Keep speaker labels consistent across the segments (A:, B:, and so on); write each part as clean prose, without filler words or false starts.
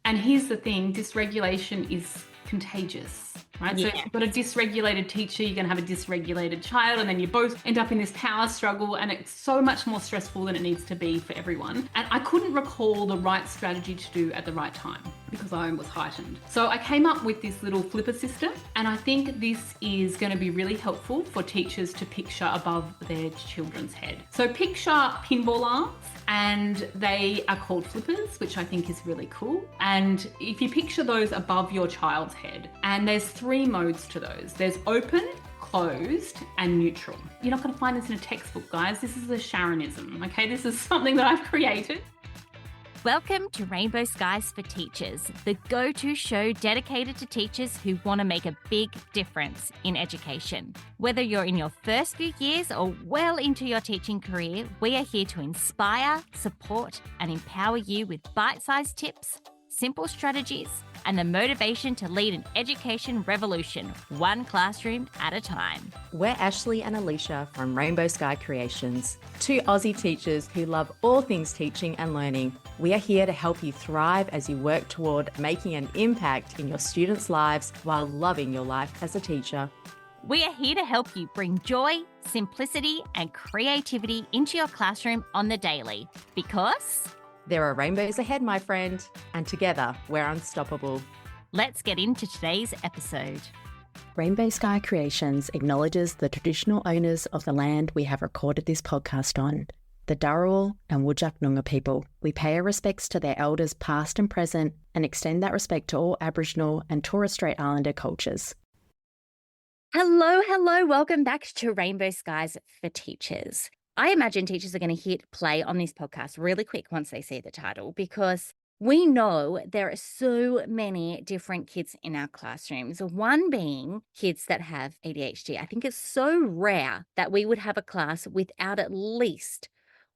A: And here's the thing, dysregulation is contagious, right? So if you've got a dysregulated teacher, you're going to have a dysregulated child, and then you both end up in this power struggle, and it's so much more stressful than it needs to be for everyone. And I couldn't recall the right strategy to do at the right time because I was heightened. So I came up with this little flipper system, and I think this is going to be really helpful for teachers to picture above their children's head. So picture pinball arms, and they are called flippers, which I think is really cool. And if you picture those above your child's head, and there's 3 modes to those. There's open, closed, and neutral. You're not going to find this in a textbook, guys. This is a Sharonism, okay? This is something that I've created.
B: Welcome to Rainbow Skies for Teachers, the go-to show dedicated to teachers who want to make a big difference in education. Whether you're in your first few years or well into your teaching career, we are here to inspire, support, and empower you with bite-sized tips, simple strategies, and the motivation to lead an education revolution, one classroom at a time.
C: We're Ashley and Alicia from Rainbow Sky Creations, 2 Aussie teachers who love all things teaching and learning. We are here to help you thrive as you work toward making an impact in your students' lives while loving your life as a teacher.
B: We are here to help you bring joy, simplicity, and creativity into your classroom on the daily, because
C: there are rainbows ahead, my friend, and together we're unstoppable.
B: Let's get into today's episode.
D: Rainbow Sky Creations acknowledges the traditional owners of the land we have recorded this podcast on, the Dharawal and Whadjuk Noongar people. We pay our respects to their elders past and present and extend that respect to all Aboriginal and Torres Strait Islander cultures.
B: Hello. Welcome back to Rainbow Skies for Teachers. I imagine teachers are going to hit play on this podcast really quick once they see the title, because we know there are so many different kids in our classrooms, one being kids that have ADHD. I think it's so rare that we would have a class without at least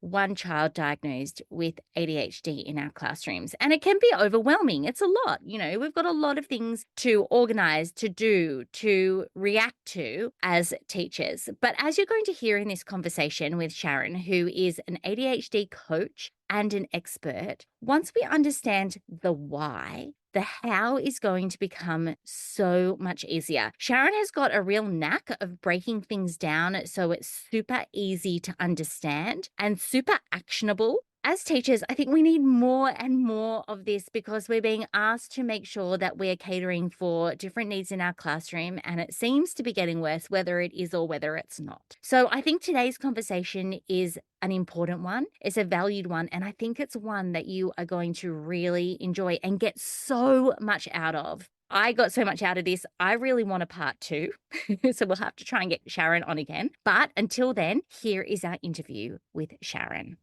B: one child diagnosed with ADHD in our classrooms. And it can be overwhelming. It's a lot. You know, we've got a lot of things to organize, to do, to react to as teachers. But as you're going to hear in this conversation with Sharon, who is an ADHD coach and an expert, once we understand the why, the how is going to become so much easier. Sharon has got a real knack of breaking things down so it's super easy to understand and super actionable. As teachers, I think we need more and more of this because we're being asked to make sure that we're catering for different needs in our classroom, and it seems to be getting worse, whether it is or whether it's not. So I think today's conversation is an important one. It's a valued one, and I think it's one that you are going to really enjoy and get so much out of. I got so much out of this. I really want a part 2. So we'll have to try and get Sharon on again. But until then, here is our interview with Sharon.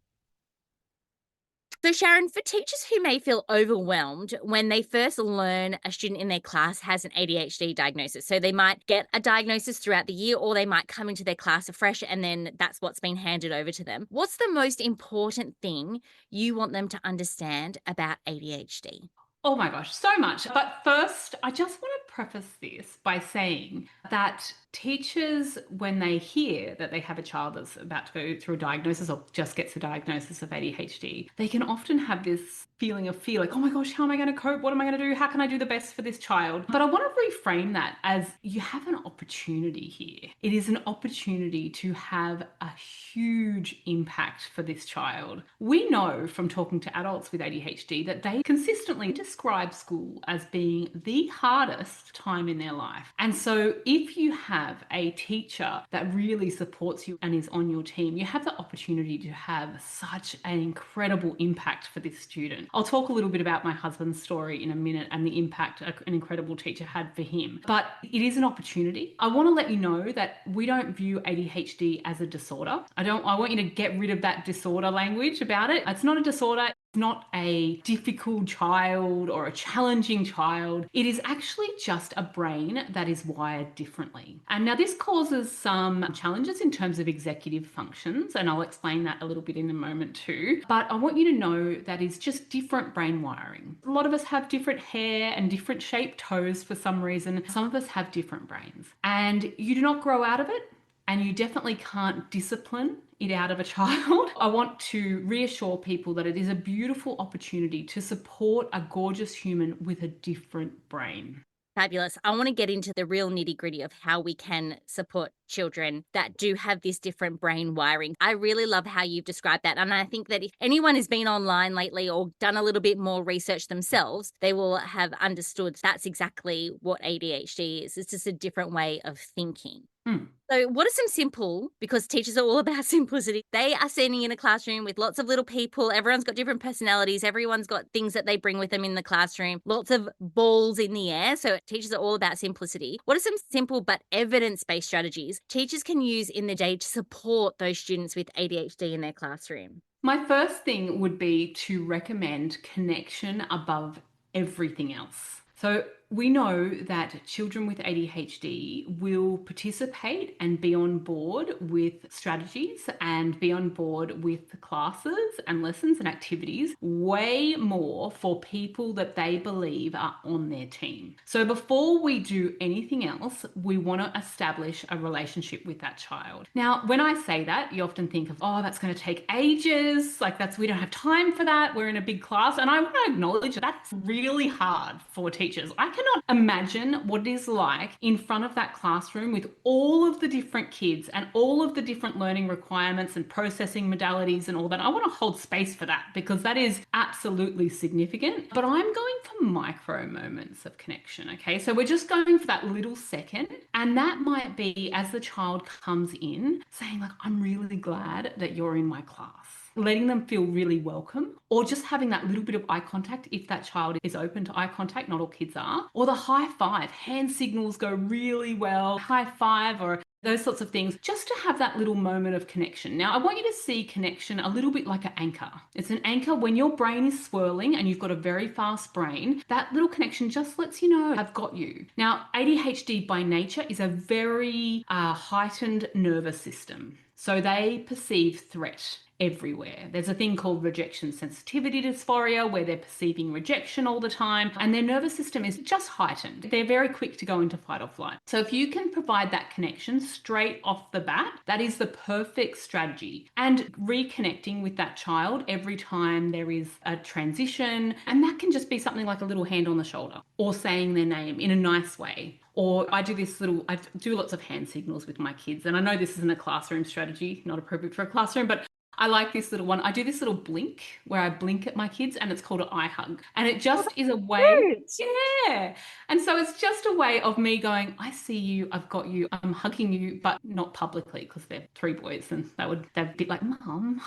B: So Sharon, for teachers who may feel overwhelmed when they first learn a student in their class has an ADHD diagnosis, so they might get a diagnosis throughout the year, or they might come into their class afresh and then that's what's been handed over to them. What's the most important thing you want them to understand about ADHD?
A: Oh my gosh, so much. But first, I just want to preface this by saying that teachers, when they hear that they have a child that's about to go through a diagnosis or just gets a diagnosis of ADHD, they can often have this feeling of fear, like, oh my gosh, how am I going to cope? What am I going to do? How can I do the best for this child? But I want to reframe that as you have an opportunity here. It is an opportunity to have a huge impact for this child. We know from talking to adults with ADHD that they consistently describe school as being the hardest time in their life. And so if you have a teacher that really supports you and is on your team, you have the opportunity to have such an incredible impact for this student. I'll talk a little bit about my husband's story in a minute and the impact an incredible teacher had for him. But it is an opportunity. I want to let you know that we don't view ADHD as a disorder. I want you to get rid of that disorder language about it. It's not a disorder. Not a difficult child or a challenging child. It is actually just a brain that is wired differently. And now this causes some challenges in terms of executive functions, and I'll explain that a little bit in a moment too. But I want you to know that is just different brain wiring. A lot of us have different hair and different shaped toes for some reason. Some of us have different brains, and you do not grow out of it. And you definitely can't discipline it out of a child. I want to reassure people that it is a beautiful opportunity to support a gorgeous human with a different brain.
B: Fabulous. I want to get into the real nitty gritty of how we can support children that do have this different brain wiring. I really love how you've described that. And I think that if anyone has been online lately or done a little bit more research themselves, they will have understood that's exactly what ADHD is. It's just a different way of thinking. So what are some simple, because teachers are all about simplicity, they are standing in a classroom with lots of little people, everyone's got different personalities, everyone's got things that they bring with them in the classroom, lots of balls in the air. So teachers are all about simplicity. What are some simple but evidence-based strategies teachers can use in the day to support those students with ADHD in their classroom?
A: My first thing would be to recommend connection above everything else. So we know that children with ADHD will participate and be on board with strategies and be on board with classes and lessons and activities way more for people that they believe are on their team. So before we do anything else, we want to establish a relationship with that child. Now, when I say that, you often think of, oh, that's going to take ages. Like we don't have time for that. We're in a big class. And I want to acknowledge that's really hard for teachers. I cannot imagine what it is like in front of that classroom with all of the different kids and all of the different learning requirements and processing modalities and all that. I want to hold space for that because that is absolutely significant. But I'm going for micro moments of connection. Okay, so we're just going for that little second. And that might be as the child comes in saying, like, I'm really glad that you're in my class. Letting them feel really welcome, or just having that little bit of eye contact if that child is open to eye contact, not all kids are, or the high five. Hand signals go really well, high five or those sorts of things, just to have that little moment of connection. Now, I want you to see connection a little bit like an anchor. It's an anchor when your brain is swirling and you've got a very fast brain, that little connection just lets you know, I've got you. Now, ADHD by nature is a very heightened nervous system. So they perceive threat everywhere. There's a thing called rejection sensitivity dysphoria where they're perceiving rejection all the time and their nervous system is just heightened. They're very quick to go into fight or flight. So if you can provide that connection straight off the bat, that is the perfect strategy. And reconnecting with that child every time there is a transition, and that can just be something like a little hand on the shoulder or saying their name in a nice way. Or I do lots of hand signals with my kids. And I know this isn't a classroom strategy, not appropriate for a classroom, but I like this little one. I do this little blink where I blink at my kids and it's called an eye hug. And it just is a way. Yeah. And so it's just a way of me going, I see you, I've got you, I'm hugging you, but not publicly because they're 3 boys and they'd be like, Mum,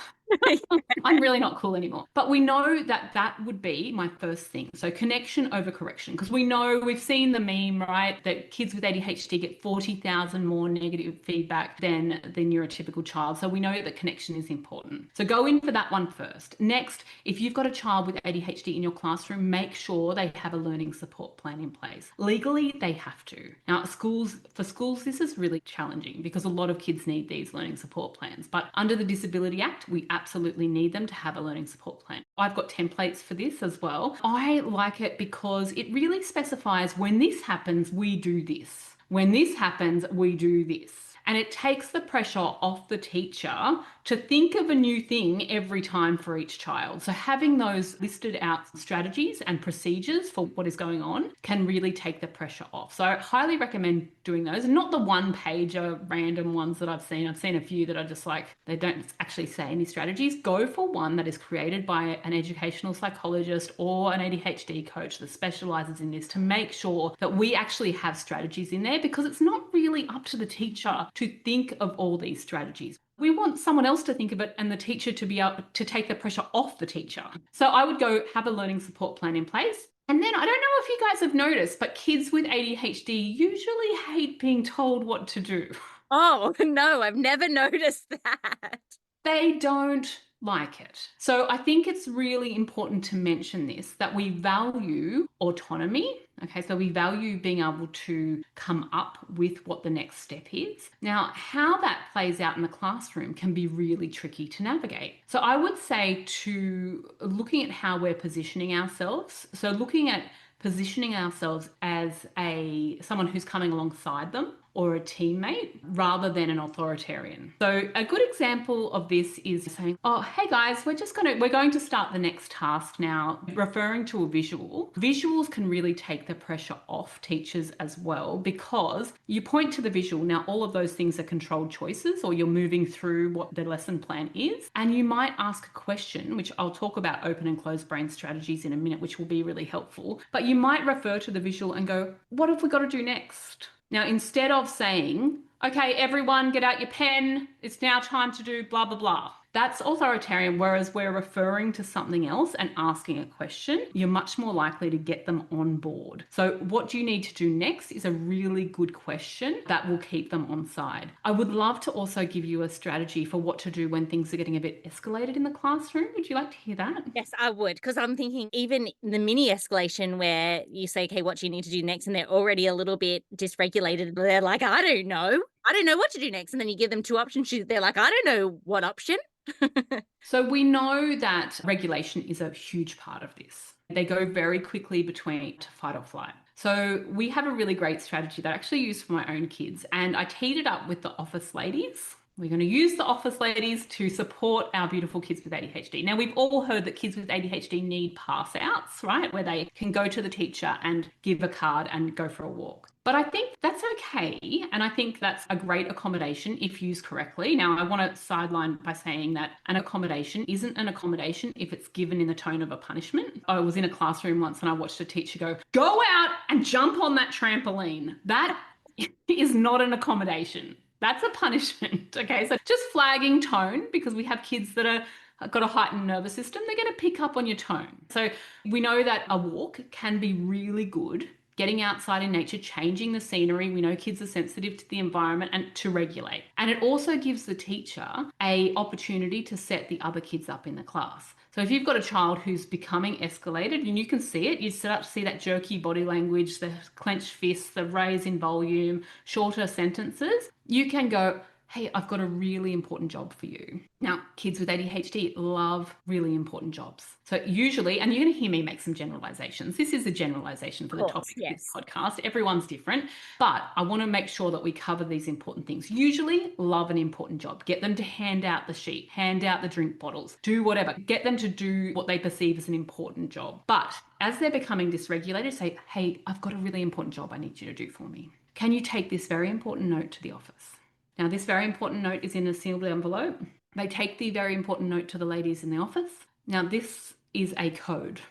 A: I'm really not cool anymore. But we know that that would be my first thing. So connection over correction, because we know we've seen the meme, right? That kids with ADHD get 40,000 more negative feedback than the neurotypical child. So we know that connection is important. So go in for that one first. Next, if you've got a child with ADHD in your classroom, make sure they have a learning support plan in place. Legally, they have to. Now, for schools, this is really challenging because a lot of kids need these learning support plans. But under the Disability Act, we absolutely need them to have a learning support plan. I've got templates for this as well. I like it because it really specifies when this happens, we do this. When this happens, we do this. And it takes the pressure off the teacher to think of a new thing every time for each child. So having those listed out strategies and procedures for what is going on can really take the pressure off. So I highly recommend doing those, and not the one-pager random ones that I've seen. I've seen a few that are just like, they don't actually say any strategies. Go for one that is created by an educational psychologist or an ADHD coach that specializes in this to make sure that we actually have strategies in there, because it's not really up to the teacher to think of all these strategies. We want someone else to think of it and the teacher to be able to take the pressure off the teacher. So I would go have a learning support plan in place. And then I don't know if you guys have noticed, but kids with ADHD usually hate being told what to do.
B: Oh, no, I've never noticed that.
A: They don't like it. So I think it's really important to mention this, that we value autonomy. Okay, so we value being able to come up with what the next step is. Now, how that plays out in the classroom can be really tricky to navigate. So I would say to looking at how we're positioning ourselves. So looking at positioning ourselves as someone who's coming alongside them, or a teammate rather than an authoritarian. So a good example of this is saying, oh, hey guys, we're going to start the next task now, referring to a visual. Visuals can really take the pressure off teachers as well, because you point to the visual. Now, all of those things are controlled choices, or you're moving through what the lesson plan is. And you might ask a question, which I'll talk about open and closed brain strategies in a minute, which will be really helpful. But you might refer to the visual and go, what have we got to do next? Now, instead of saying, okay, everyone get out your pen, it's now time to do blah, blah, blah. That's authoritarian, whereas we're referring to something else and asking a question, you're much more likely to get them on board. So what do you need to do next is a really good question that will keep them on side. I would love to also give you a strategy for what to do when things are getting a bit escalated in the classroom. Would you like to hear that?
B: Yes, I would, because I'm thinking even the mini escalation where you say, okay, what do you need to do next? And they're already a little bit dysregulated. They're like, I don't know. I don't know what to do next. And then you give them two options. They're like, I don't know what option.
A: So we know that regulation is a huge part of this. They go very quickly between to fight or flight. So we have a really great strategy that I actually use for my own kids, and I teed it up with the office ladies. We're going to use the office ladies to support our beautiful kids with ADHD. Now, we've all heard that kids with ADHD need pass outs, right? Where they can go to the teacher and give a card and go for a walk. But I think that's okay. And I think that's a great accommodation if used correctly. Now, I want to sideline by saying that an accommodation isn't an accommodation if it's given in the tone of a punishment. I was in a classroom once and I watched a teacher go out and jump on that trampoline. That is not an accommodation. That's a punishment. Okay, so just flagging tone, because we have kids that are got a heightened nervous system, they're going to pick up on your tone. So we know that a walk can be really good. Getting outside in nature, changing the scenery. We know kids are sensitive to the environment and to regulate. And it also gives the teacher an opportunity to set the other kids up in the class. So if you've got a child who's becoming escalated, and you can see it, you start to see that jerky body language, the clenched fists, the raise in volume, shorter sentences, you can go, hey, I've got a really important job for you. Now, kids with ADHD love really important jobs. So usually, and you're going to hear me make some generalizations. This is a generalization for the topic of this podcast. Everyone's different, but I want to make sure that we cover these important things. Usually love an important job. Get them to hand out the sheet, hand out the drink bottles, do whatever. Get them to do what they perceive as an important job. But as they're becoming dysregulated, say, hey, I've got a really important job I need you to do for me. Can you take this very important note to the office? Now, this very important note is in a sealed envelope. They take the very important note to the ladies in the office. Now, this is a code.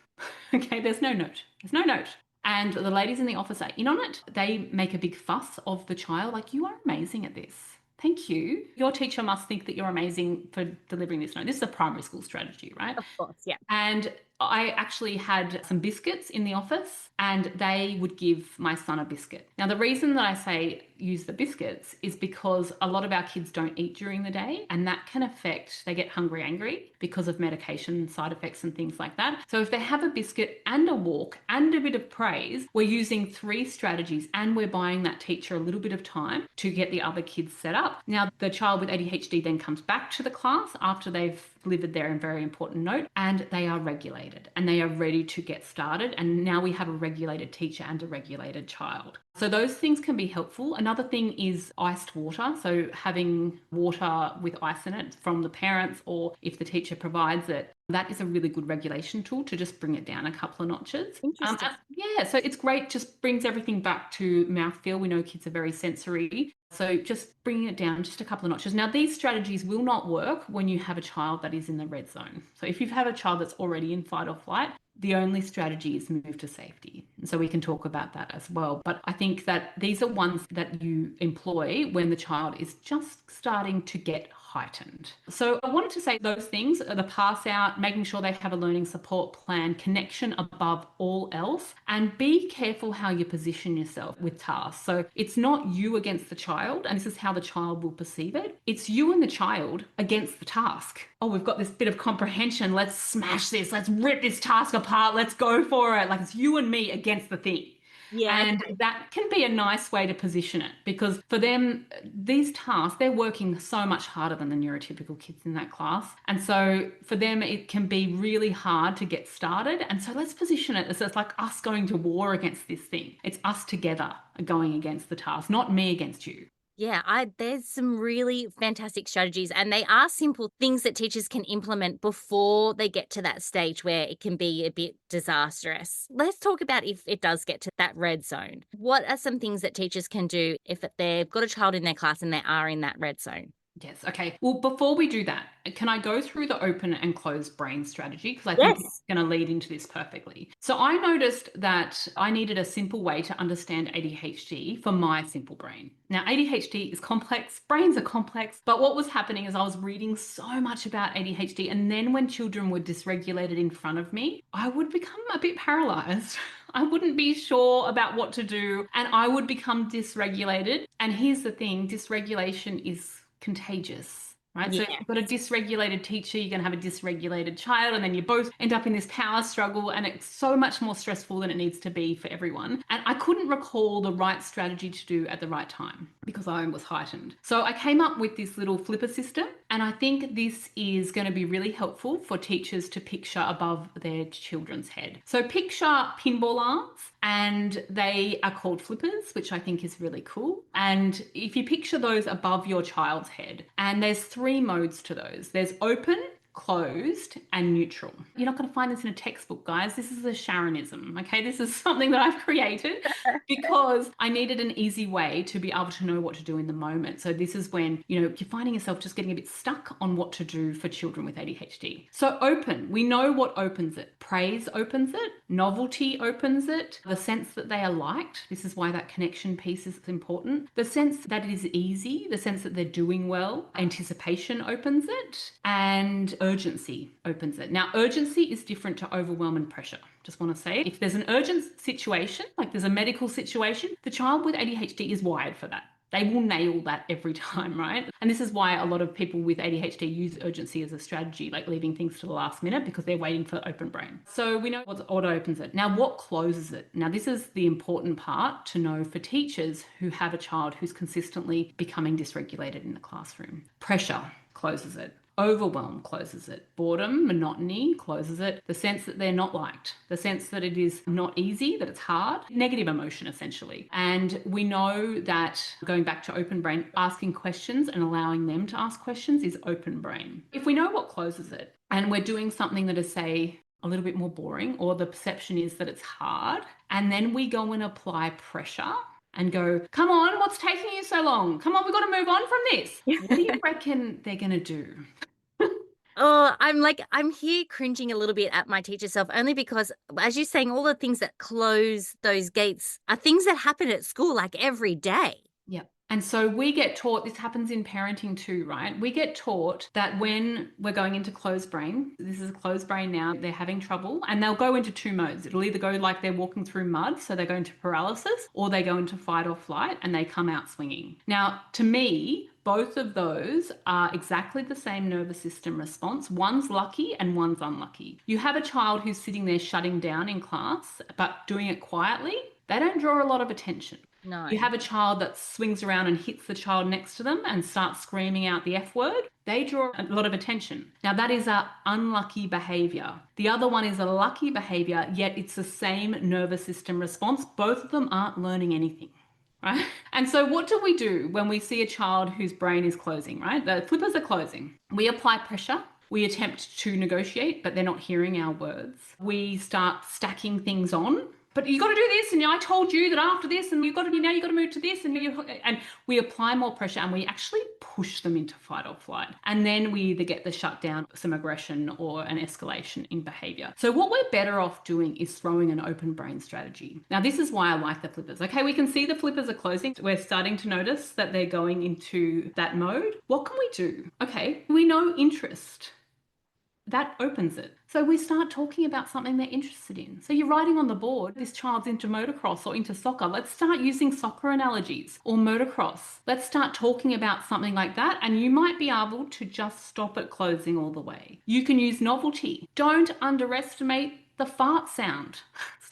A: Okay, there's no note. There's no note. And the ladies in the office are in on it. They make a big fuss of the child, like, you are amazing at this. Thank you. Your teacher must think that you're amazing for delivering this note. This is a primary school strategy, right?
B: Of course, yeah.
A: And I actually had some biscuits in the office, and they would give my son a biscuit. Now, the reason that I say use the biscuits is because a lot of our kids don't eat during the day, and that can affect, they get hungry, angry because of medication side effects and things like that. So if they have a biscuit and a walk and a bit of praise, we're using 3 strategies, and we're buying that teacher a little bit of time to get the other kids set up. Now, the child with ADHD then comes back to the class after they've delivered their very important note, and they are regulated and they are ready to get started. And now we have a regulated teacher and a regulated child. So those things can be helpful. Another thing is iced water. So having water with ice in it from the parents, or if the teacher provides it, that is a really good regulation tool to just bring it down a couple of notches.
B: Interesting.
A: Yeah, so it's great. Just brings everything back to mouthfeel. We know kids are very sensory. So just bringing it down just a couple of notches. Now, these strategies will not work when you have a child that is in the red zone. So if you have a child that's already in fight or flight, the only strategy is move to safety. And so we can talk about that as well. But I think that these are ones that you employ when the child is just starting to get heightened. So I wanted to say those things are the pass out, making sure they have a learning support plan, connection above all else, and be careful how you position yourself with tasks. So it's not you against the child, and this is how the child will perceive it. It's you and the child against the task. Oh, we've got this bit of comprehension. Let's smash this. Let's rip this task apart. Let's go for it. Like, it's you and me against the thing.
B: Yeah.
A: And that can be a nice way to position it, because for them, these tasks, they're working so much harder than the neurotypical kids in that class. And so for them, it can be really hard to get started. And so let's position it as it's like us going to war against this thing. It's us together going against the task, not me against you.
B: Yeah, there's some really fantastic strategies, and they are simple things that teachers can implement before they get to that stage where it can be a bit disastrous. Let's talk about if it does get to that red zone. What are some things that teachers can do if they've got a child in their class and they are in that red zone?
A: Yes. Okay. Well, before we do that, can I go through the open and closed brain strategy? Because I think
B: Yes.
A: it's going to lead into this perfectly. So I noticed that I needed a simple way to understand ADHD for my simple brain. Now, ADHD is complex, brains are complex, but what was happening is I was reading so much about ADHD. And then when children were dysregulated in front of me, I would become a bit paralyzed. I wouldn't be sure about what to do, and I would become dysregulated. And here's the thing, dysregulation is contagious, right? So if you've got a dysregulated teacher, you're going to have a dysregulated child, and then you both end up in this power struggle, and it's so much more stressful than it needs to be for everyone. And I couldn't recall the right strategy to do at the right time because I was heightened. So I came up with this little flipper system, and I think this is going to be really helpful for teachers to picture above their children's head. So picture pinball arms, and they are called flippers, which I think is really cool. And if you picture those above your child's head, and there's 3 modes to those. There's open, closed, and neutral. You're not going to find this in a textbook, guys. This is a Sharonism, okay? This is something that I've created because I needed an easy way to be able to know what to do in the moment. So this is when, you're finding yourself just getting a bit stuck on what to do for children with ADHD. So open, we know what opens it. Praise opens it. Novelty opens it. The sense that they are liked. This is why that connection piece is important. The sense that it is easy. The sense that they're doing well. Anticipation opens it. And urgency opens it. Now, urgency is different to overwhelm and pressure. Just want to say, if there's an urgent situation, like there's a medical situation, the child with ADHD is wired for that. They will nail that every time, right? And this is why a lot of people with ADHD use urgency as a strategy, like leaving things to the last minute because they're waiting for open brain. So we know what opens it. Now, what closes it? Now, this is the important part to know for teachers who have a child who's consistently becoming dysregulated in the classroom. Pressure closes it. Overwhelm closes it. Boredom, monotony closes it. The sense that they're not liked. The sense that it is not easy, that it's hard. Negative emotion, essentially. And we know that, going back to open brain, asking questions and allowing them to ask questions is open brain. If we know what closes it and we're doing something that is, say, a little bit more boring, or the perception is that it's hard, and then we go and apply pressure and go, come on, what's taking you so long? Come on, we've got to move on from this. What do you reckon they're going to do?
B: Oh, I'm here cringing a little bit at my teacher self, only because, as you're saying, all the things that close those gates are things that happen at school like every day.
A: Yeah. And so we get taught, this happens in parenting too, right? We get taught that when we're going into closed brain, this is a closed brain now, they're having trouble, and they'll go into 2 modes. It'll either go like they're walking through mud, so they go into paralysis, or they go into fight or flight and they come out swinging. Now, to me, both of those are exactly the same nervous system response. One's lucky and one's unlucky. You have a child who's sitting there shutting down in class, but doing it quietly. They don't draw a lot of attention.
B: No.
A: You have a child that swings around and hits the child next to them and starts screaming out the F word. They draw a lot of attention. Now, that is an unlucky behaviour. The other one is a lucky behaviour, yet it's the same nervous system response. Both of them aren't learning anything. Right? And so what do we do when we see a child whose brain is closing, right? The flippers are closing. We apply pressure. We attempt to negotiate, but they're not hearing our words. We start stacking things on. But you got to do this, and I told you that after this, and now you got to move to this, and we apply more pressure, and we actually push them into fight or flight. And then we either get the shutdown, some aggression, or an escalation in behavior. So what we're better off doing is throwing an open brain strategy. Now, this is why I like the flippers. Okay, we can see the flippers are closing. We're starting to notice that they're going into that mode. What can we do? Okay, we know interest. That opens it. So we start talking about something they're interested in. So you're writing on the board, this child's into motocross or into soccer. Let's start using soccer analogies, or motocross. Let's start talking about something like that, and you might be able to just stop at closing all the way. You can use novelty. Don't underestimate the fart sound.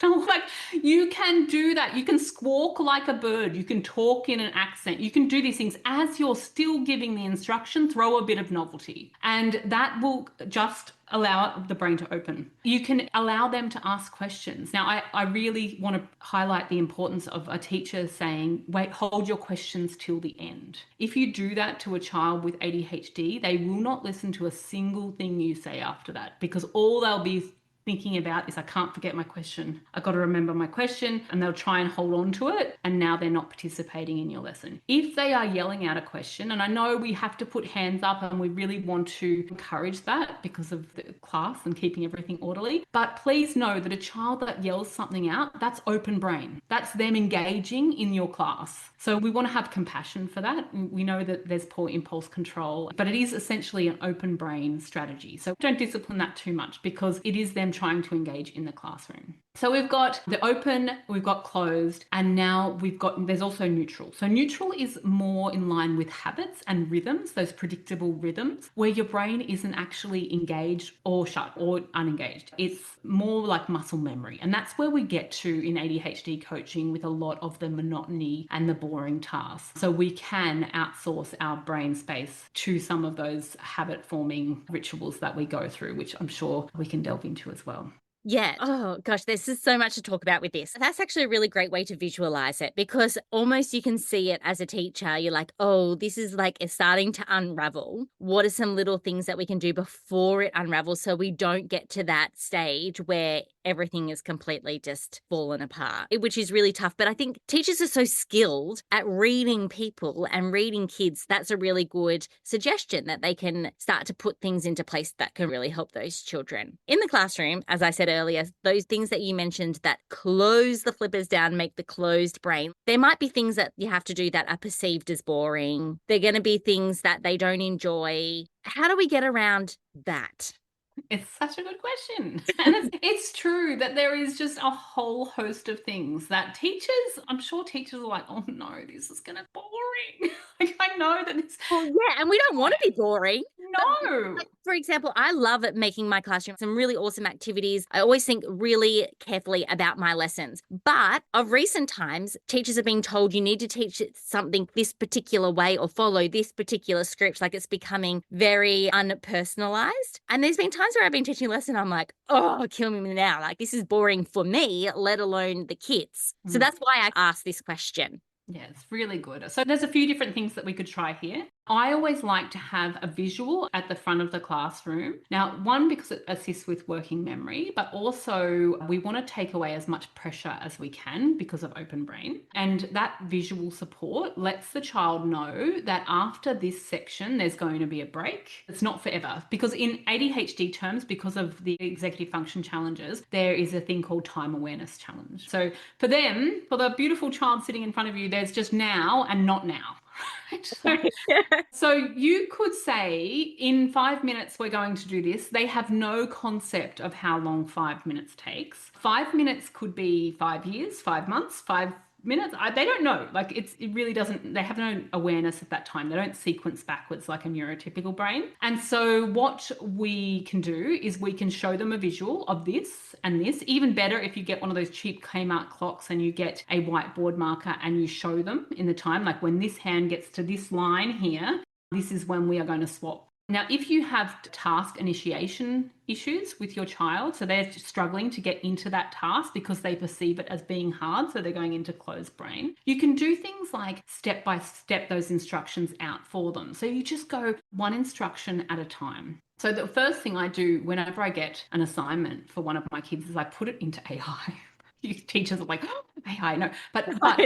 A: So like you can do that. You can squawk like a bird. You can talk in an accent. You can do these things as you're still giving the instruction, throw a bit of novelty. And that will just allow the brain to open. You can allow them to ask questions. Now, I really want to highlight the importance of a teacher saying, wait, hold your questions till the end. If you do that to a child with ADHD, they will not listen to a single thing you say after that, because all they'll be thinking about is, I can't forget my question. I've got to remember my question, and they'll try and hold on to it. And now they're not participating in your lesson. If they are yelling out a question, and I know we have to put hands up and we really want to encourage that because of the class and keeping everything orderly. But please know that a child that yells something out, that's open brain. That's them engaging in your class. So we want to have compassion for that. We know that there's poor impulse control, but it is essentially an open brain strategy. So don't discipline that too much, because it is them trying to engage in the classroom. So we've got the open, we've got closed, and now there's also neutral. So neutral is more in line with habits and rhythms, those predictable rhythms, where your brain isn't actually engaged or shut or unengaged. It's more like muscle memory. And that's where we get to in ADHD coaching with a lot of the monotony and the boring tasks. So we can outsource our brain space to some of those habit forming rituals that we go through, which I'm sure we can delve into as well.
B: Yeah. Oh, gosh, there's just so much to talk about with this. That's actually a really great way to visualize it, because almost you can see it as a teacher. You're like, oh, this is like it's starting to unravel. What are some little things that we can do before it unravels so we don't get to that stage where everything is completely just fallen apart, which is really tough. But I think teachers are so skilled at reading people and reading kids. That's a really good suggestion, that they can start to put things into place that can really help those children. In the classroom, as I said earlier, those things that you mentioned that close the flippers down, make the closed brain, there might be things that you have to do that are perceived as boring. They're going to be things that they don't enjoy. How do we get around that?
A: It's such a good question. And it's true that there is just a whole host of things that I'm sure teachers are like, oh no, this is going to be boring. Like, I know that it's...
B: Well, yeah, and we don't want to be boring.
A: No.
B: Like, for example, I love at making my classroom some really awesome activities. I always think really carefully about my lessons. But of recent times, teachers are being told you need to teach something this particular way or follow this particular script. Like, it's becoming very unpersonalized. And there's been times where I've been teaching a lesson, I'm like, oh, kill me now. Like, this is boring for me, let alone the kids. So that's why I asked this question.
A: Yeah, it's really good. So there's a few different things that we could try here. I always like to have a visual at the front of the classroom. Now, one, because it assists with working memory, but also we want to take away as much pressure as we can because of open brain. And that visual support lets the child know that after this section, there's going to be a break. It's not forever, because in ADHD terms, because of the executive function challenges, there is a thing called time awareness challenge. So for them, for the beautiful child sitting in front of you, there's just now and not now. So you could say, in 5 minutes, we're going to do this. They have no concept of how long 5 minutes takes. 5 minutes could be 5 years, 5 months, 5 minutes. They don't know. Like, it really doesn't, they have no awareness at that time. They don't sequence backwards like a neurotypical brain. And so what we can do is we can show them a visual of this and this. Even better if you get one of those cheap Kmart clocks and you get a whiteboard marker and you show them in the time, like when this hand gets to this line here, this is when we are going to swap. Now, if you have task initiation issues with your child, so they're struggling to get into that task because they perceive it as being hard, so they're going into closed brain, you can do things like step by step those instructions out for them. So you just go one instruction at a time. So the first thing I do whenever I get an assignment for one of my kids is I put it into AI. You teachers are like, oh, AI, no. But well,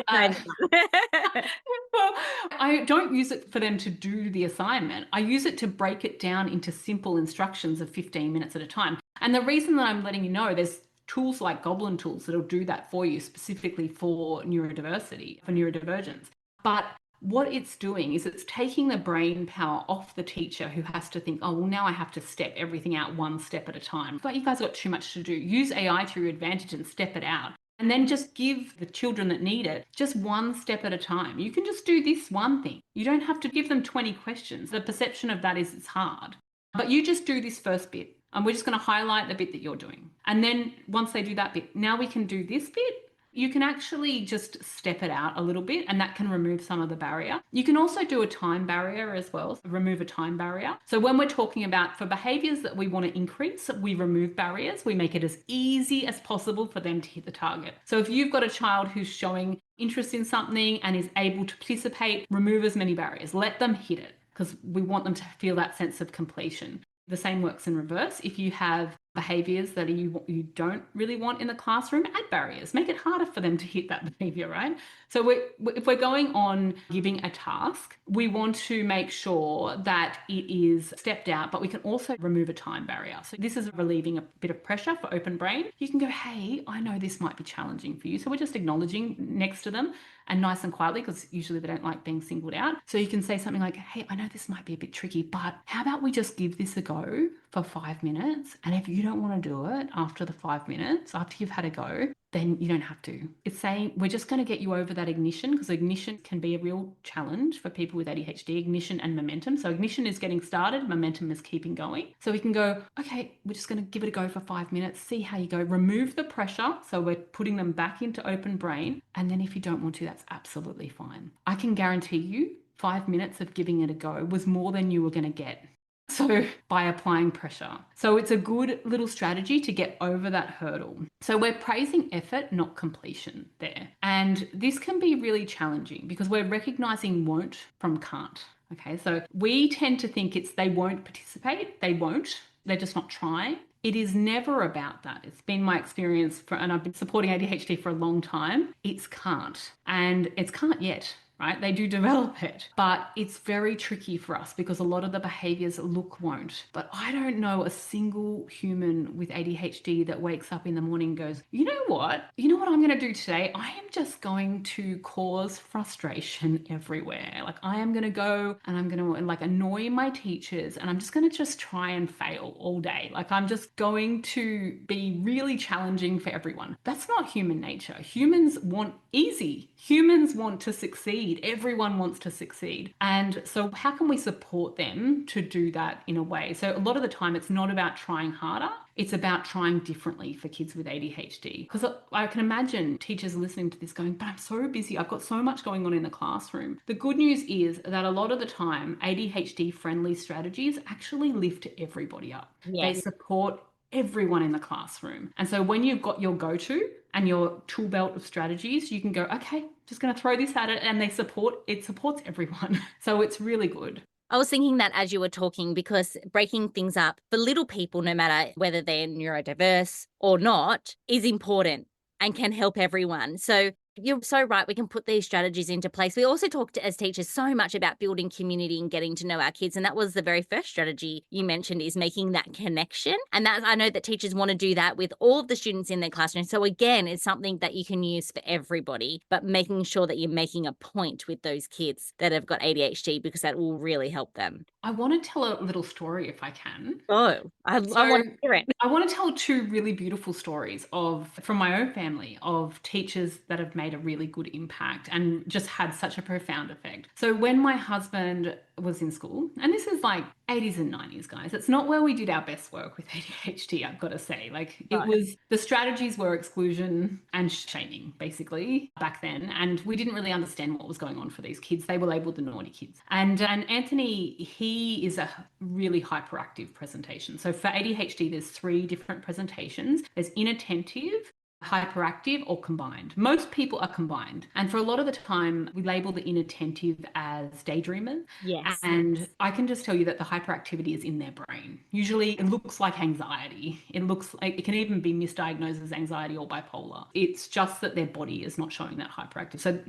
A: I don't use it for them to do the assignment. I use it to break it down into simple instructions of 15 minutes at a time. And the reason that I'm letting you know, there's tools like Goblin tools that'll do that for you specifically for neurodiversity, for neurodivergence. But what it's doing is it's taking the brain power off the teacher who has to think, oh, well, now I have to step everything out one step at a time. But you guys got too much to do. Use AI to your advantage and step it out. And then just give the children that need it just one step at a time. You can just do this one thing. You don't have to give them 20 questions. The perception of that is it's hard. But you just do this first bit. And we're just going to highlight the bit that you're doing. And then once they do that bit, now we can do this bit. You can actually just step it out a little bit, and that can remove some of the barrier. You can also do a time barrier as well, remove a time barrier. So when we're talking about for behaviours that we want to increase, we remove barriers. We make it as easy as possible for them to hit the target. So if you've got a child who's showing interest in something and is able to participate, remove as many barriers. Let them hit it, because we want them to feel that sense of completion. The same works in reverse. If you have behaviours that you don't really want in the classroom, add barriers. Make it harder for them to hit that behaviour, right? So if we're going on giving a task, we want to make sure that it is stepped out, but we can also remove a time barrier. So this is relieving a bit of pressure for open brain. You can go, hey, I know this might be challenging for you. So we're just acknowledging next to them, and nice and quietly, because usually they don't like being singled out. So you can say something like, hey, I know this might be a bit tricky, but how about we just give this a go for 5 minutes? And if you don't want to do it after the 5 minutes, after you've had a go, then you don't have to. It's saying we're just going to get you over that ignition, because ignition can be a real challenge for people with ADHD, ignition and momentum. So ignition is getting started, momentum is keeping going. So we can go, okay, we're just going to give it a go for 5 minutes, see how you go, remove the pressure. So we're putting them back into open brain. And then if you don't want to, that's absolutely fine. I can guarantee you 5 minutes of giving it a go was more than you were going to get. So by applying pressure. So it's a good little strategy to get over that hurdle. So we're praising effort, not completion there. And this can be really challenging because we're recognizing won't from can't. Okay, so we tend to think it's they won't participate, they won't, they're just not trying. It is never about that. It's been my experience and I've been supporting ADHD for a long time. It's can't, and it's can't yet. Right? They do develop it, but it's very tricky for us because a lot of the behaviors look won't. But I don't know a single human with ADHD that wakes up in the morning and goes, you know what? You know what I'm going to do today? I am just going to cause frustration everywhere. Like I am going to go and I'm going to annoy my teachers, and I'm just going to just try and fail all day. Like I'm just going to be really challenging for everyone. That's not human nature. Humans want easy. Humans want to succeed. Everyone wants to succeed. And so how can we support them to do that in a way? So a lot of the time it's not about trying harder. It's about trying differently for kids with ADHD. Because I can imagine teachers listening to this going, but I'm so busy. I've got so much going on in the classroom. The good news is that a lot of the time ADHD friendly strategies actually lift everybody up.
B: Yes.
A: They support everyone in the classroom. And so when you've got your go-to and your tool belt of strategies, you can go, okay, just going to throw this at it, and it supports everyone. So it's really good.
B: I was thinking that as you were talking, because breaking things up for little people, no matter whether they're neurodiverse or not, is important and can help everyone. So you're so right. We can put these strategies into place. We also talked as teachers so much about building community and getting to know our kids. And that was the very first strategy you mentioned, is making that connection. And that I know that teachers want to do that with all of the students in their classroom. So again, it's something that you can use for everybody, but making sure that you're making a point with those kids that have got ADHD, because that will really help them.
A: I want to tell a little story if I can.
B: Oh, I want to hear it.
A: I want to tell two really beautiful stories from my own family of teachers that have made a really good impact and just had such a profound effect. So when my husband was in school, and this is like 80s and 90s, guys, it's not where we did our best work with ADHD, I've got to say. The strategies were exclusion and shaming, basically, back then. And we didn't really understand what was going on for these kids. They were labeled the naughty kids. And Anthony, he is a really hyperactive presentation. So for ADHD, there's 3 different presentations. There's inattentive, hyperactive, or combined. Most people are combined. And for a lot of the time, we label the inattentive as daydreamers.
B: Yes.
A: And I can just tell you that the hyperactivity is in their brain. Usually it looks like anxiety. It looks like it can even be misdiagnosed as anxiety or bipolar. It's just that their body is not showing that hyperactive. So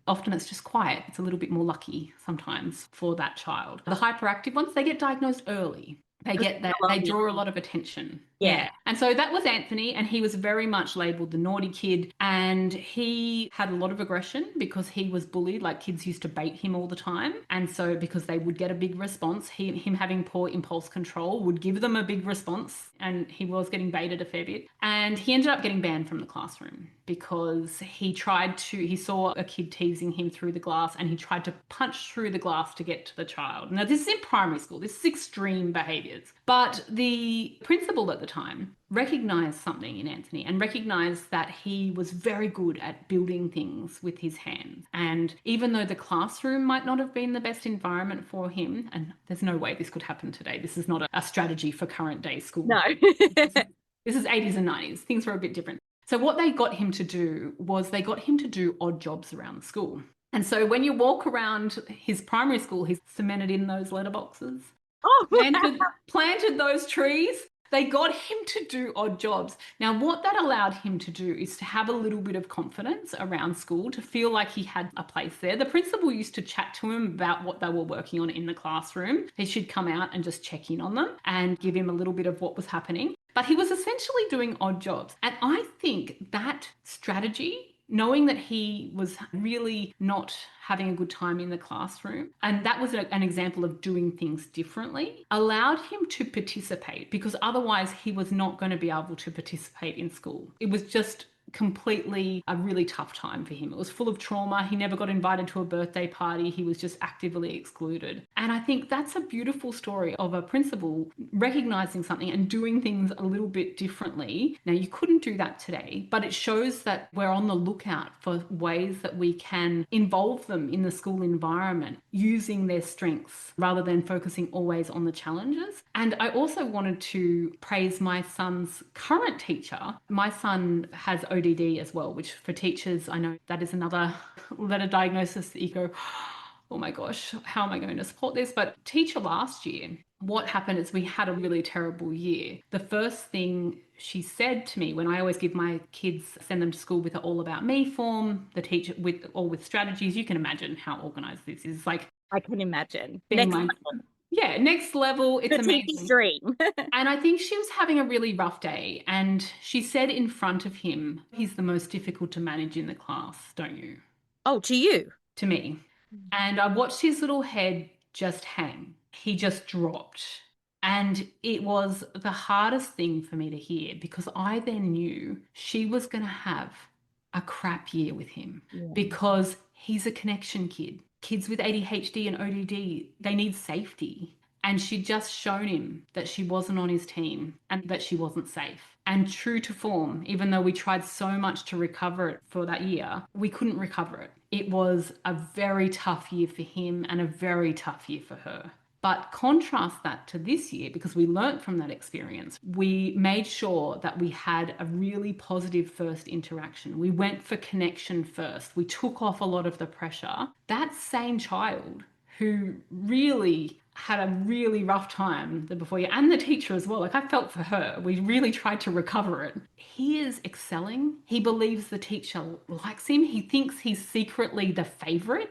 A: often it's just quiet. It's a little bit more lucky sometimes for that child. The hyperactive ones, they get diagnosed early. They draw a lot of attention.
B: Yeah.
A: And so that was Anthony, and he was very much labeled the naughty kid, and he had a lot of aggression because he was bullied. Like kids used to bait him all the time. And so because they would get a big response, him having poor impulse control would give them a big response, and he was getting baited a fair bit. And he ended up getting banned from the classroom. because he saw a kid teasing him through the glass and he tried to punch through the glass to get to the child. Now, this is in primary school. This is extreme behaviours. But the principal at the time recognised something in Anthony and recognised that he was very good at building things with his hands. And even though the classroom might not have been the best environment for him, and there's no way this could happen today. This is not a strategy for current day school.
B: No.
A: This is 80s and 90s. Things were a bit different. So what they got him to do was they got him to do odd jobs around the school. And so when you walk around his primary school, he's cemented in those letterboxes, planted those trees. They got him to do odd jobs. Now, what that allowed him to do is to have a little bit of confidence around school, to feel like he had a place there. The principal used to chat to him about what they were working on in the classroom. He should come out and just check in on them and give him a little bit of what was happening. But he was essentially doing odd jobs. And I think that strategy, knowing that he was really not having a good time in the classroom, and that was an example of doing things differently, allowed him to participate, because otherwise he was not going to be able to participate in school. It was just completely a really tough time for him. It was full of trauma. He never got invited to a birthday party. He was just actively excluded. And I think that's a beautiful story of a principal recognizing something and doing things a little bit differently. Now, you couldn't do that today, but it shows that we're on the lookout for ways that we can involve them in the school environment using their strengths rather than focusing always on the challenges. And I also wanted to praise my son's current teacher. My son has ODD as well, which for teachers, I know that is another letter diagnosis that you go, oh my gosh, how am I going to support this? But teacher last year, what happened is we had a really terrible year. The first thing she said to me, when I always give my kids, send them to school with an all about me form, the teacher with strategies, you can imagine how organized this is. Like,
B: I can imagine.
A: Next level. It's amazing.
B: Dream.
A: And I think she was having a really rough day. And she said in front of him, he's the most difficult to manage in the class, don't you?
B: Oh, to you?
A: To me. And I watched his little head just hang. He just dropped. And it was the hardest thing for me to hear, because I then knew she was going to have a crap year with him, because he's a connection kid. Kids with ADHD and ODD, they need safety. And she'd just shown him that she wasn't on his team and that she wasn't safe. And true to form, even though we tried so much to recover it for that year, we couldn't recover it. It was a very tough year for him and a very tough year for her. But contrast that to this year, because we learnt from that experience. We made sure that we had a really positive first interaction. We went for connection first. We took off a lot of the pressure. That same child who really had a really rough time the before year, and the teacher as well. Like, I felt for her. We really tried to recover it. He is excelling. He believes the teacher likes him. He thinks he's secretly the favorite.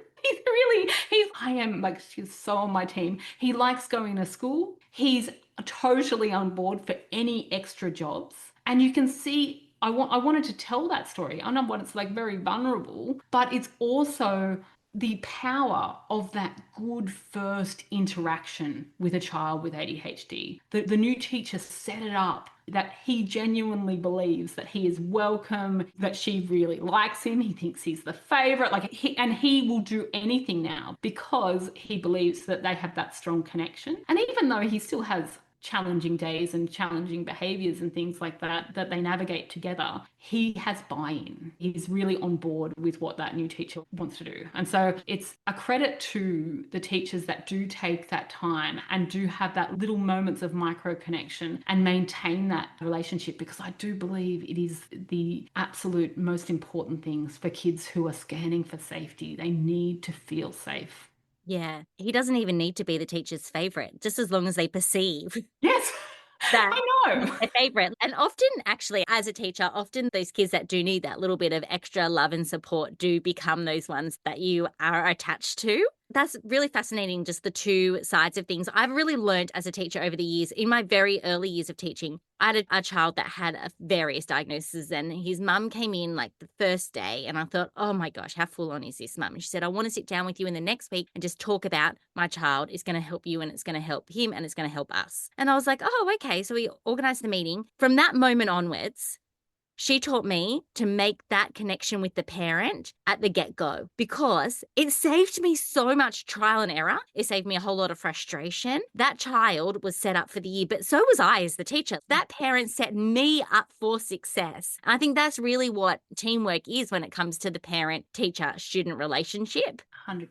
A: She's so on my team. He likes going to school. He's totally on board for any extra jobs. And you can see, I wanted to tell that story. I know it's like very vulnerable, but it's also the power of that good first interaction with a child with ADHD. The new teacher set it up that he genuinely believes that he is welcome, that she really likes him. He thinks he's the favorite, and he will do anything now because he believes that they have that strong connection. And even though he still has challenging days and challenging behaviors and things like that they navigate together, he has buy-in. He's really on board with what that new teacher wants to do. And so it's a credit to the teachers that do take that time and do have that little moments of micro connection and maintain that relationship, because I do believe it is the absolute most important things for kids who are scanning for safety. They need to feel safe.
B: Yeah, he doesn't even need to be the teacher's favorite, just as long as they perceive
A: Yes,
B: that
A: I know.
B: their favorite. And often, actually, as a teacher, often those kids that do need that little bit of extra love and support do become those ones that you are attached to. That's really fascinating, just the two sides of things. I've really learned as a teacher over the years. In my very early years of teaching, I had a child that had various diagnoses, and his mum came in like the first day, and I thought, oh my gosh, how full on is this, mum? And she said, I want to sit down with you in the next week and just talk about my child. It's going to help you, and it's going to help him, and it's going to help us. And I was like, oh, okay. So we organized the meeting. From that moment onwards, She taught me to make that connection with the parent at the get-go because it saved me so much trial and error. It saved me a whole lot of frustration. That child was set up for the year, but so was I as the teacher. That parent set me up for success. I think that's really what teamwork is when it comes to the parent-teacher-student relationship.
A: 100%.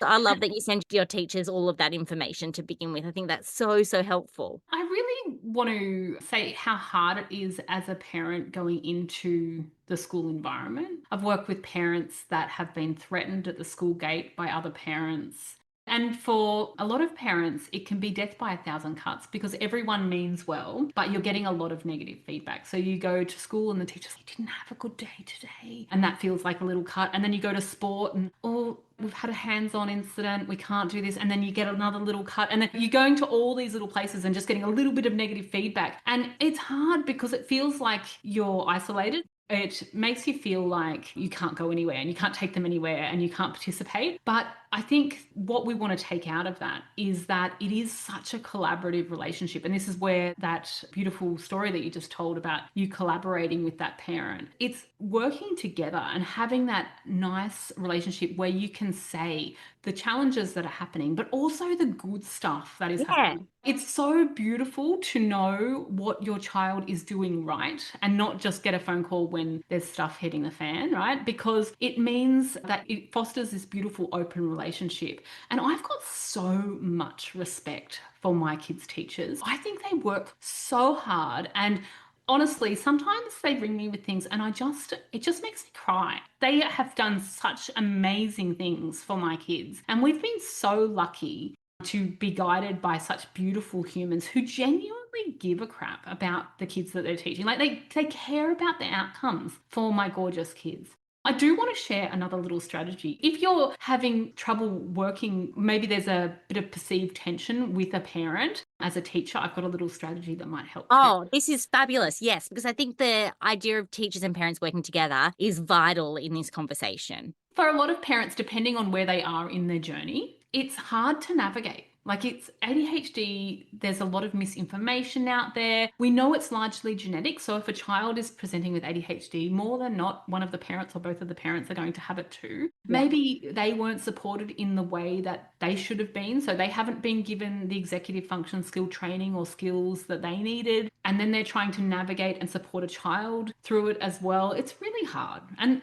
B: I love that you send your teachers all of that information to begin with. I think that's so, so helpful.
A: I really want to say how hard it is as a parent going into the school environment. I've worked with parents that have been threatened at the school gate by other parents. And for a lot of parents, it can be death by a thousand cuts because everyone means well, but you're getting a lot of negative feedback. So you go to school and the teacher's like, "You didn't have a good day today." And that feels like a little cut. And then you go to sport and, "Oh, we've had a hands-on incident. We can't do this." And then you get another little cut. And then you're going to all these little places and just getting a little bit of negative feedback. And it's hard because it feels like you're isolated. It makes you feel like you can't go anywhere and you can't take them anywhere and you can't participate. But I think what we want to take out of that is that it is such a collaborative relationship. And this is where that beautiful story that you just told about you collaborating with that parent, it's working together and having that nice relationship where you can say the challenges that are happening, but also the good stuff that is happening. It's so beautiful to know what your child is doing right and not just get a phone call when there's stuff hitting the fan, right? Because it means that it fosters this beautiful open relationship. And I've got so much respect for my kids' teachers. I think they work so hard, and honestly, sometimes they ring me with things and it just makes me cry. They have done such amazing things for my kids. And we've been so lucky to be guided by such beautiful humans who genuinely give a crap about the kids that they're teaching. Like they care about the outcomes for my gorgeous kids. I do want to share another little strategy. If you're having trouble working, maybe there's a bit of perceived tension with a parent, as a teacher, I've got a little strategy that might help too.
B: Oh, this is fabulous. Yes, because I think the idea of teachers and parents working together is vital in this conversation.
A: For a lot of parents, depending on where they are in their journey, it's hard to navigate. Like it's ADHD, there's a lot of misinformation out there. We know it's largely genetic. So if a child is presenting with ADHD, more than not, one of the parents or both of the parents are going to have it too. Yeah. Maybe they weren't supported in the way that they should have been. So they haven't been given the executive function skill training or skills that they needed. And then they're trying to navigate and support a child through it as well. It's really hard. And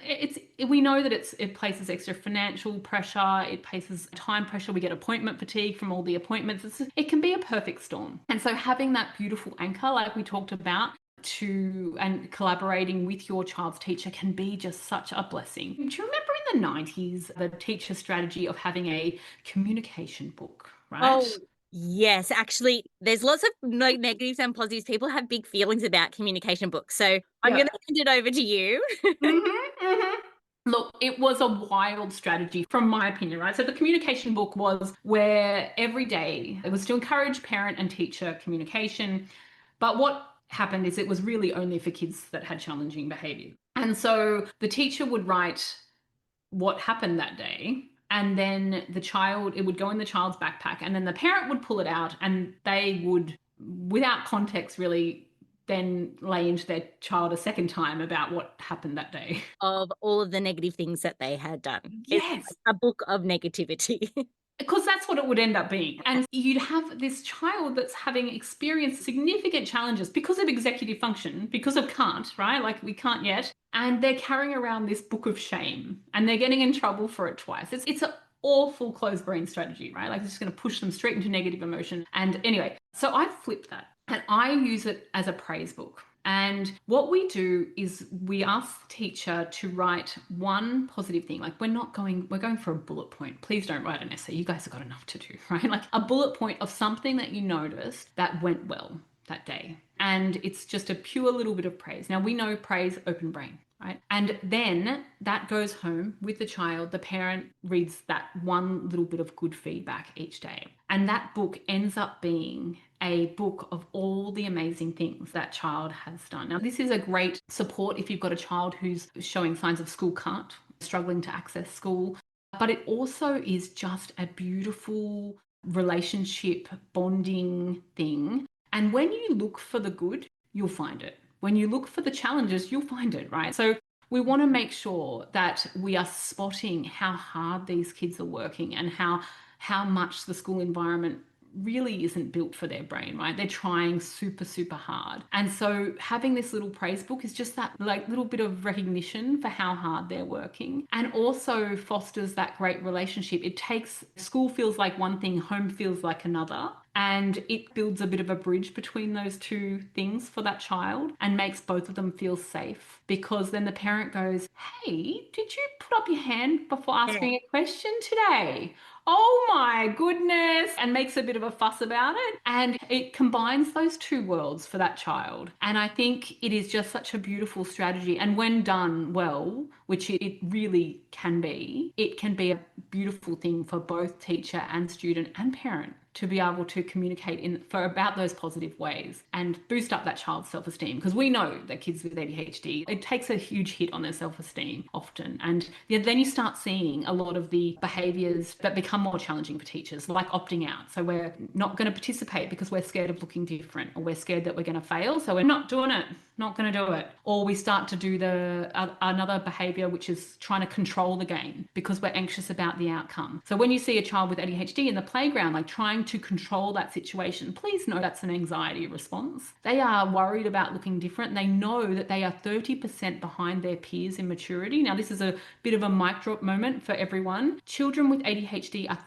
A: we know that it places extra financial pressure. It places time pressure. We get appointment fatigue from all the appointments. It can be a perfect storm. And so having that beautiful anchor, like we talked about, and collaborating with your child's teacher can be just such a blessing. Do you remember in the 90s, the teacher strategy of having a communication book, right?
B: Oh, yes. Actually, there's lots of negatives and positives. People have big feelings about communication books. So I'm going to hand it over to you.
A: Look, it was a wild strategy from my opinion, right? So the communication book was where every day it was to encourage parent and teacher communication. But what happened is it was really only for kids that had challenging behavior. And so the teacher would write what happened that day. And then it would go in the child's backpack. And then the parent would pull it out and they would, without context really, then lay into their child a second time about what happened that day.
B: Of all of the negative things that they had done.
A: Yes.
B: It's a book of negativity.
A: Because that's what it would end up being. And you'd have this child that's having experienced significant challenges because of executive function, because of can't, right? Like we can't yet. And they're carrying around this book of shame and they're getting in trouble for it twice. It's an awful closed brain strategy, right? Like it's just going to push them straight into negative emotion. And anyway, so I flipped that and I use it as a praise book. And what we do is we ask the teacher to write one positive thing. Like we're going for a bullet point. Please don't write an essay. You guys have got enough to do, right? Like a bullet point of something that you noticed that went well that day. And it's just a pure little bit of praise. Now we know praise, open brain, right? And then that goes home with the child. The parent reads that one little bit of good feedback each day. And that book ends up being a book of all the amazing things that child has done. Now, this is a great support if you've got a child who's showing signs of school can't, struggling to access school. But it also is just a beautiful relationship bonding thing. And when you look for the good, you'll find it. When you look for the challenges, you'll find it, right? So we want to make sure that we are spotting how hard these kids are working and how much the school environment really isn't built for their brain, right? They're trying super, super hard. And so having this little praise book is just that like little bit of recognition for how hard they're working, and also fosters that great relationship. It takes, school feels like one thing, home feels like another. And it builds a bit of a bridge between those two things for that child and makes both of them feel safe, because then the parent goes, hey, did you put up your hand before asking a question today? Oh my goodness, and makes a bit of a fuss about it. And it combines those two worlds for that child. And I think it is just such a beautiful strategy. And when done well, which it really can be, it can be a beautiful thing for both teacher and student and parent to be able to communicate for about those positive ways and boost up that child's self-esteem. Because we know that kids with ADHD, it takes a huge hit on their self-esteem often. And then you start seeing a lot of the behaviours that become more challenging for teachers, like opting out. So we're not going to participate because we're scared of looking different, or we're scared that we're going to fail. So we're not doing it, not going to do it. Or we start to do another behaviour, which is trying to control the game because we're anxious about the outcome. So when you see a child with ADHD in the playground, like trying to control that situation, please know that's an anxiety response. They are worried about looking different. They know that they are 30% behind their peers in maturity. Now, this is a bit of a mic drop moment for everyone. Children with ADHD are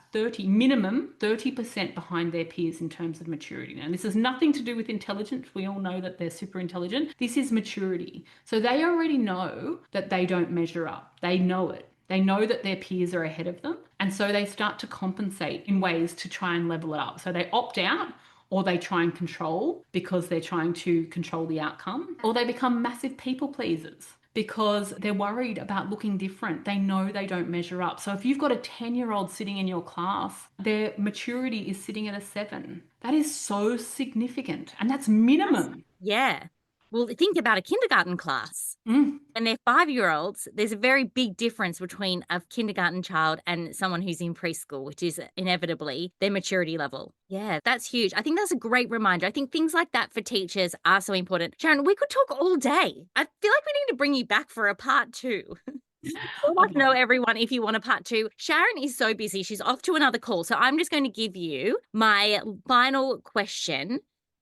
A: minimum 30% behind their peers in terms of maturity. Now, this has nothing to do with intelligence. We all know that they're super intelligent. This is maturity. So they already know that they don't measure up. They know it. They know that their peers are ahead of them. And so they start to compensate in ways to try and level it up. So they opt out, or they try and control because they're trying to control the outcome, or they become massive people pleasers because they're worried about looking different. They know they don't measure up. So if you've got a 10-year-old sitting in your class, their maturity is sitting at a 7. That is so significant. And that's minimum.
B: Yeah. Well, think about a kindergarten class.
A: Mm.
B: When they're 5-year-olds, there's a very big difference between a kindergarten child and someone who's in preschool, which is inevitably their maturity level. Yeah, that's huge. I think that's a great reminder. I think things like that for teachers are so important. Sharon, we could talk all day. I feel like we need to bring you back for a part 2. Let us know, everyone, if you want a part 2. Sharon is so busy. She's off to another call. So I'm just going to give you my final question,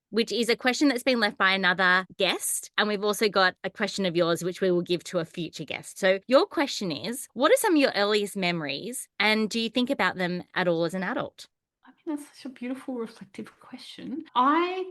B: which is a question that's been left by another guest. And we've also got a question of yours, which we will give to a future guest. So your question is, what are some of your earliest memories, and do you think about them at all as an adult?
A: I mean, that's such a beautiful, reflective question. I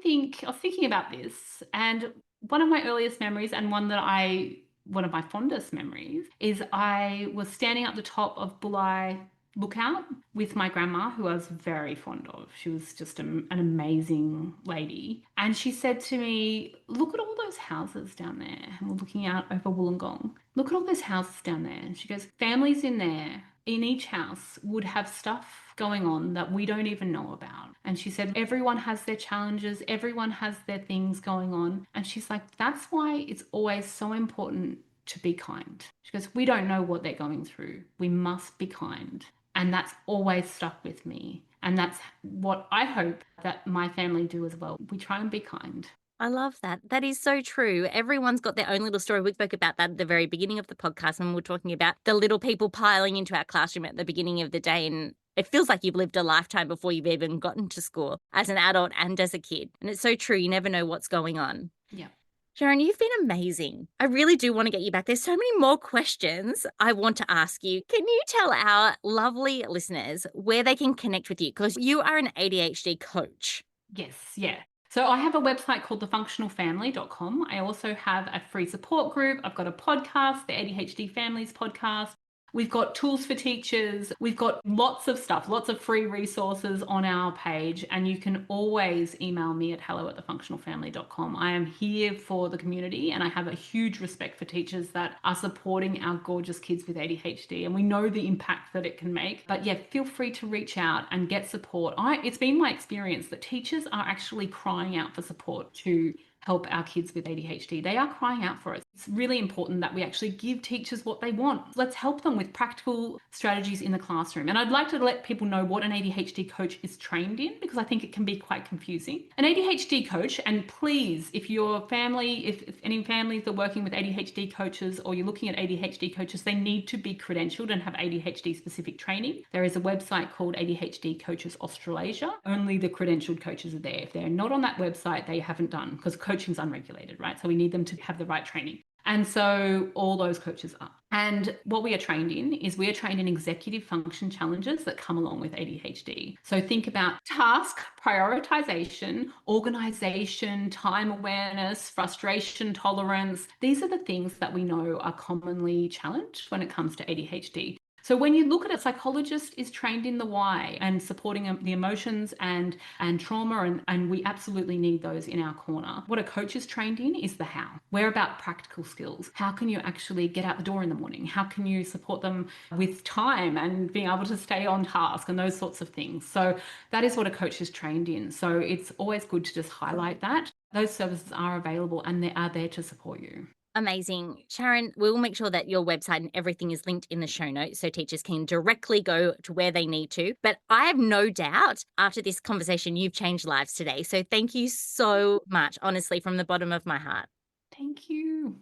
A: was thinking about this, and one of my earliest memories, and one of my fondest memories, is I was standing at the top of Bulli Lookout with my grandma, who I was very fond of. She was just an amazing lady. And she said to me, look at all those houses down there. And we're looking out over Wollongong. Look at all those houses down there. And she goes, families in there, in each house, would have stuff going on that we don't even know about. And she said, everyone has their challenges. Everyone has their things going on. And she's like, that's why it's always so important to be kind. She goes, we don't know what they're going through. We must be kind. And that's always stuck with me. And that's what I hope that my family do as well. We try and be kind.
B: I love that. That is so true. Everyone's got their own little story. We spoke about that at the very beginning of the podcast when we were talking about the little people piling into our classroom at the beginning of the day. And it feels like you've lived a lifetime before you've even gotten to school as an adult and as a kid. And it's so true. You never know what's going on.
A: Yeah.
B: Sharon, you've been amazing. I really do want to get you back. There's so many more questions I want to ask you. Can you tell our lovely listeners where they can connect with you? Because you are an ADHD coach.
A: Yes, yeah. So I have a website called thefunctionalfamily.com. I also have a free support group. I've got a podcast, the ADHD Families podcast. We've got tools for teachers. We've got lots of stuff, lots of free resources on our page. And you can always email me at hello@thefunctionalfamily.com. I am here for the community, and I have a huge respect for teachers that are supporting our gorgeous kids with ADHD. And we know the impact that it can make. But yeah, feel free to reach out and get support. It's been my experience that teachers are actually crying out for support to help our kids with ADHD. They are crying out for it. It's really important that we actually give teachers what they want. Let's help them with practical strategies in the classroom. And I'd like to let people know what an ADHD coach is trained in, because I think it can be quite confusing. An ADHD coach, and please, if your family, if any families are working with ADHD coaches or you're looking at ADHD coaches, they need to be credentialed and have ADHD specific training. There is a website called ADHD Coaches Australasia. Only the credentialed coaches are there. If they're not on that website, they haven't done, because coaching is unregulated, right? So we need them to have the right training. And so all those coaches are. And what we are trained in is we are trained in executive function challenges that come along with ADHD. So think about task, prioritization, organization, time awareness, frustration tolerance. These are the things that we know are commonly challenged when it comes to ADHD. So when you look at it, a psychologist is trained in the why and supporting the emotions and trauma, and we absolutely need those in our corner. What a coach is trained in is the how. We're about practical skills. How can you actually get out the door in the morning? How can you support them with time and being able to stay on task and those sorts of things? So that is what a coach is trained in. So it's always good to just highlight that. Those services are available and they are there to support you.
B: Amazing. Sharon, we'll make sure that your website and everything is linked in the show notes so teachers can directly go to where they need to. But I have no doubt after this conversation, you've changed lives today. So thank you so much, honestly, from the bottom of my heart.
A: Thank you.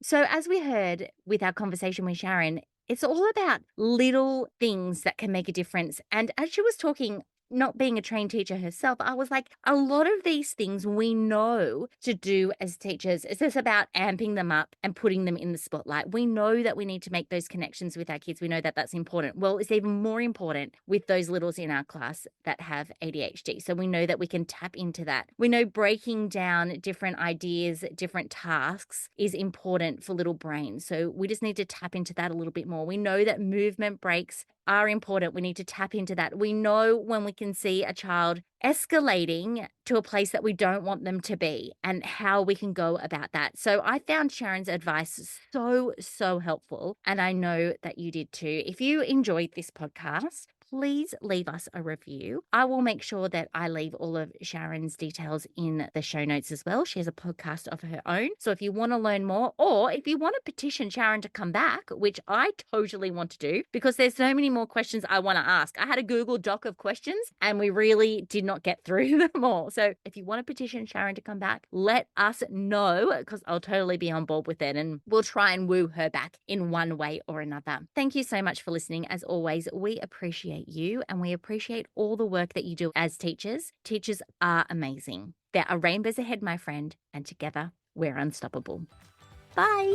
B: So as we heard with our conversation with Sharon, it's all about little things that can make a difference. And as she was talking, not being a trained teacher herself, I was like, a lot of these things we know to do as teachers. It's just about amping them up and putting them in the spotlight. We know that we need to make those connections with our kids. We know that that's important. Well, it's even more important with those littles in our class that have ADHD. So we know that we can tap into that. We know breaking down different ideas, different tasks is important for little brains. So we just need to tap into that a little bit more. We know that movement breaks are important. We need to tap into that. We know when we can see a child escalating to a place that we don't want them to be and how we can go about that. So I found Sharon's advice so helpful, and I know that you did too. If you enjoyed this podcast, please leave us a review. I will make sure that I leave all of Sharon's details in the show notes as well. She has a podcast of her own. So if you want to learn more, or if you want to petition Sharon to come back, which I totally want to do because there's so many more questions I want to ask. I had a Google Doc of questions and we really did not get through them all. So if you want to petition Sharon to come back, let us know, because I'll totally be on board with it and we'll try and woo her back in one way or another. Thank you so much for listening. As always, we appreciate you and we appreciate all the work that you do as teachers. Teachers are amazing. There are rainbows ahead, my friend, and together we're unstoppable. Bye.